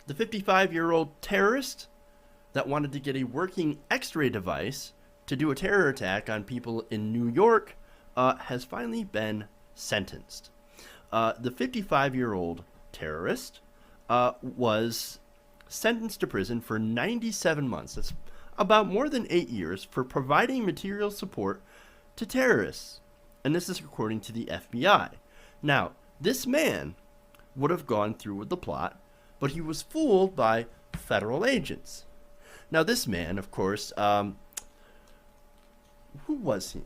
The 55-year-old terrorist that wanted to get a working X-ray device to do a terror attack on people in New York has finally been sentenced. The 55-year-old terrorist was sentenced to prison for 97 months. That's about more than 8 years for providing material support to terrorists. And this is according to the FBI. Now, this man would have gone through with the plot, but he was fooled by federal agents. Now, this man, of course, who was he?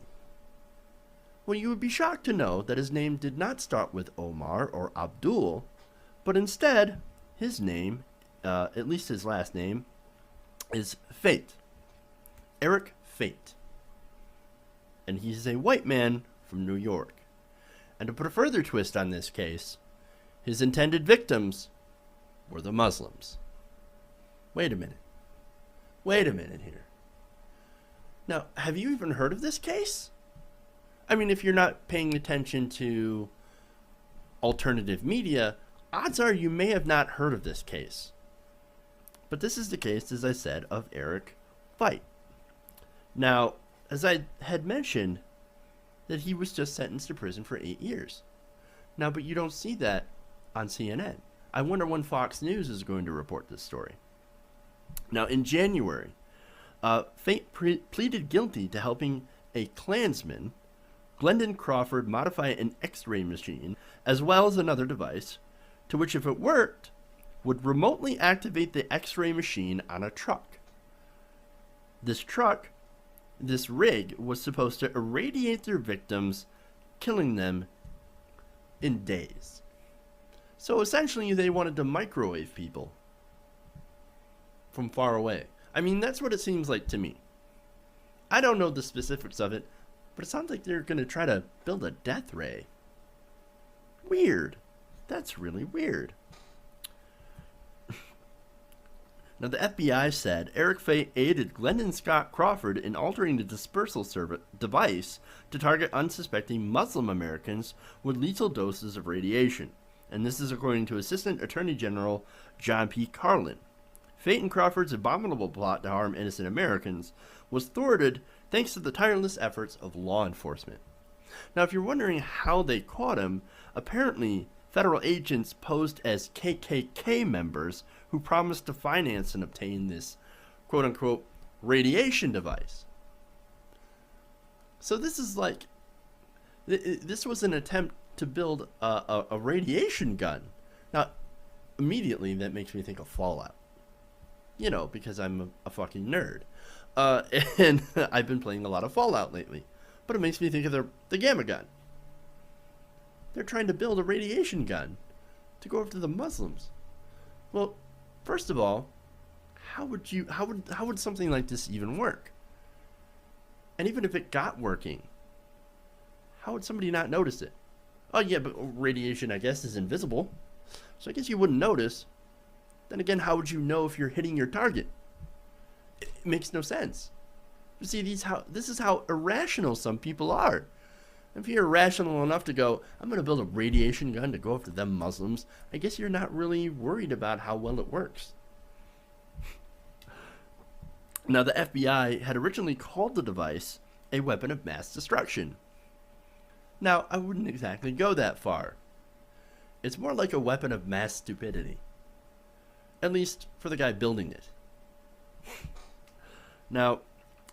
Well, you would be shocked to know that his name did not start with Omar or Abdul, but instead, his name, at least his last name, is Feight. Eric Feight. And he's a white man from New York. And to put a further twist on this case, his intended victims were the Muslims. Wait a minute. Wait a minute here. Now, have you even heard of this case? I mean, if you're not paying attention to alternative media, odds are you may have not heard of this case. But this is the case, as I said, of Eric Feight. Now, as I had mentioned, that he was just sentenced to prison for 8 years. Now, but you don't see that on CNN. I wonder when Fox News is going to report this story. Now, in January, Feight pleaded guilty to helping a Klansman, Glendon Crawford, modify an X-ray machine, as well as another device, to which, if it worked, would remotely activate the X-ray machine on a truck. This rig was supposed to irradiate their victims, killing them in days. So essentially, they wanted to microwave people from far away. I mean, that's what it seems like to me. I don't know the specifics of it, but it sounds like they're going to try to build a death ray. Weird. That's really weird. Now, the FBI said Eric Feight aided Glendon Scott Crawford in altering the dispersal device to target unsuspecting Muslim Americans with lethal doses of radiation. And this is according to Assistant Attorney General John P. Carlin. Feight and Crawford's abominable plot to harm innocent Americans was thwarted thanks to the tireless efforts of law enforcement. Now, if you're wondering how they caught him, apparently federal agents posed as KKK members who promised to finance and obtain this quote-unquote radiation device. So this is like, this was an attempt to build a radiation gun. Now, immediately that makes me think of Fallout. You know, because I'm a fucking nerd. And I've been playing a lot of Fallout lately. But it makes me think of the Gamma gun. They're trying to build a radiation gun to go after the Muslims. Well, first of all, how would something like this even work? And even if it got working, how would somebody not notice it? Oh yeah, but radiation, I guess, is invisible. So I guess you wouldn't notice. Then again, how would you know if you're hitting your target? It makes no sense. You see, this is how irrational some people are. If you're irrational enough to go, I'm going to build a radiation gun to go after them Muslims, I guess you're not really worried about how well it works. Now, the FBI had originally called the device a weapon of mass destruction. Now, I wouldn't exactly go that far. It's more like a weapon of mass stupidity. At least for the guy building it. Now,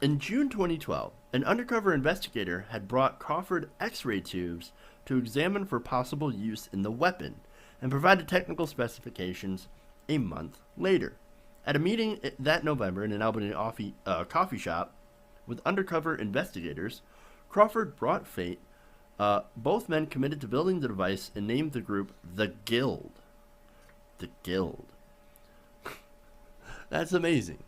in June 2012, an undercover investigator had brought Crawford X-ray tubes to examine for possible use in the weapon and provided technical specifications a month later. At a meeting that November in an Albany coffee shop with undercover investigators, Crawford brought Feight. Both men committed to building the device and named the group the Guild. The Guild. That's amazing.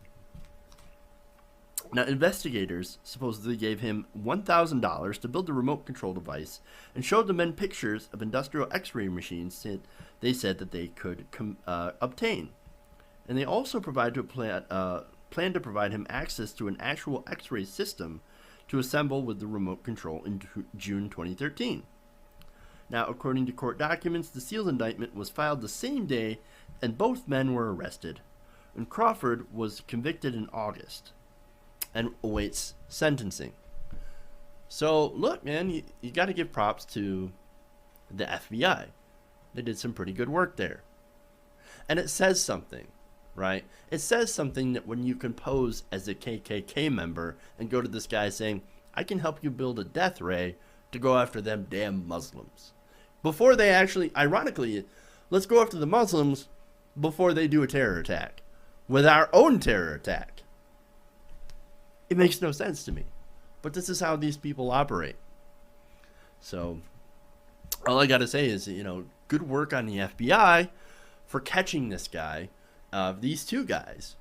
Now, investigators supposedly gave him $1,000 to build the remote control device and showed the men pictures of industrial X-ray machines that they said that they could obtain. And they also planned to provide him access to an actual X-ray system to assemble with the remote control in June 2013. Now, according to court documents, the sealed indictment was filed the same day, and both men were arrested. And Crawford was convicted in August and awaits sentencing. So, look, man, you got to give props to the FBI. They did some pretty good work there. And it says something, right? It says something that when you can pose as a KKK member and go to this guy saying, I can help you build a death ray to go after them damn Muslims. Before they actually, ironically, let's go after the Muslims before they do a terror attack. With our own terror attack. It makes no sense to me. But this is how these people operate. So, all I got to say is, good work on the FBI for catching this guy, these two guys,